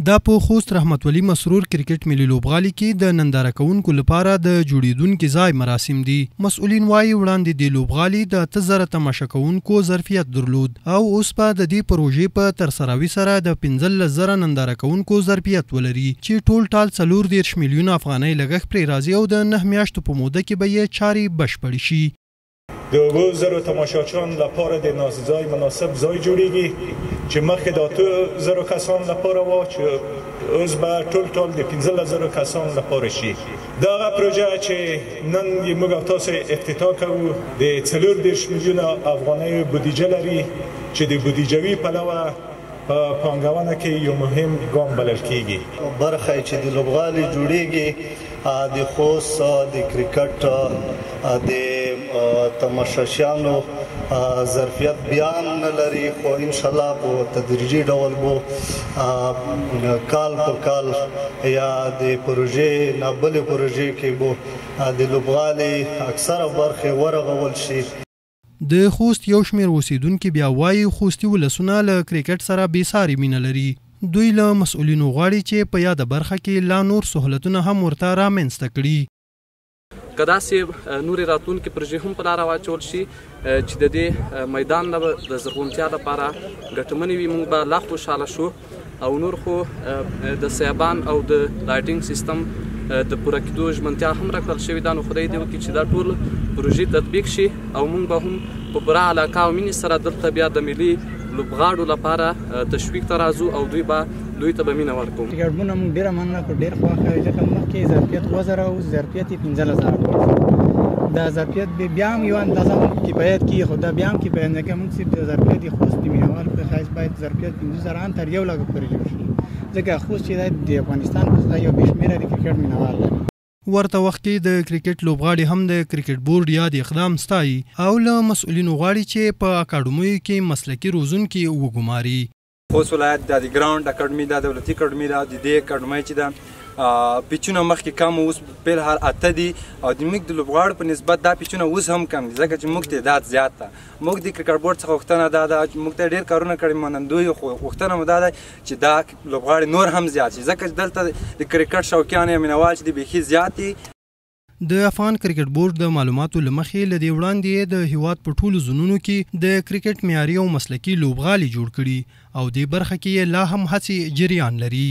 دا په خوست رحمت ولی مسرور کرکټ ملي لوبغالي کې د ننداره کوونکو لپاره د جوړیدونکو ځای مراسم دي. مسؤلین وايي وړاندې د لوبغالي د 1000 تماشا کوونکو ظرفیت درلود او اوس په د دې پروژې په ترسروي سره د 15000 ننداره کوونکو ظرفیت ولري چې ټول ټال 4 میلیون افغانۍ لګښت پرې راځي او د 9 میاشتو په موده کې به یې چارې بشپړې شي. د 2000 تماشاچیان لپاره د نازځای مناسب ځای جوړیږي چې مخکې د 2000 کسان لپاره و چې اوس به ټول د 15000 کسان لپاره شي. دغه پروژه چې نن موږ تاسو افتتاح کوو د 4 میلیون افغانۍ بودیجه لري چې د بودیجوي پلوه په پانګونه کې یو مهم ګام بلل کیږي. برخه چې د لوبغالي جوړیږي د خوست د کرکټ د تماشاشیانو ظرفیت بیان نه لري خو ان شاء الله په تدریجي ډول بو کال په کال یا د پروژې نابل پروژې کې بو د لوبغالي اکثره برخه ورغول شي. د خوست یو شمېر اوسیدونکي بیا وایي خوستي ولسونه له کرکټ سره بېساري مینه لري. دوی له مسؤلینو غواړي چې په یاده برخه کې لا نور سهولتونه هم ورته رامنځته کړي. که داسې نورې راتلونکې پروژې هم په لاره واچول شي چې د دې میدان د زرغونتیا لپاره ګټمنې وي، موږ به لا خوشحاله شو. او نور خو د سیابان او د لایټینګ سیستم د پوره کېدو ژمنتیا هم راکړل شوې ده. نو خدای دې وکړي چې دا ټول پروژې تطبیق شي او موږ به هم په پوره علاقه او مینې سره دلته بیا د ملي لوبغاړو لپاره تشویق ته راځو او دوی ته به مینه ورکوو. ټکټونه موږ ډېره مننه کړو، ډېر خوښه یې ځکه مخکې ظرفیت 2000 او ظرفیت یې 15000 دا ظرفیت بیا هم یو اندازه کفایت کیږي خو دا بیا هم کفایت نه کوي. موږ صرف د ظرفیت یې خوست د مینوال په ښایست باید ظرفیت 15000 تر 1 لک پورې جوړ شي ځکه خوست چې د افغانستان په یو بې شمېره د کرکټ مینوال لري. ورته وخت کې د کرکټ لوبغاړي هم د کرکټ بورډ یاد اقدام ستایي او له مسؤلینو غواړي چې په اکاډمیو کې مسلکي روزونکي وګماري. خوست ولایت د ګراوند اکاډمي د دولتي اکاډمي د دې اکاډمي چې د پیچونه مخکې کم اوس په هر اته دي او د موږ د لوبغاړو په نسبت دا پیچونه اوس هم کم دي ځکه چې موږ تعداد زیات ده. موږ د کرکټ بورډ څخه غوښتنه دا ده چې موږ ته ډېر کارونه کړي منندوی خو غوښتنه مو دا ده چې دا لوبغاړي نور هم زیات شي ځکه چې دلته د کرکټ شوقیان یا مینوال چې دي بیخي زیات دي. د افغان کرکټ بورډ د معلوماتو له مخې له دې وړاندې د هیواد په ټولو زونونو کې د کرکټ معیاري او مسلکي لوبغالي جوړ کړي او دې برخه کې لا هم هڅې جریان لري.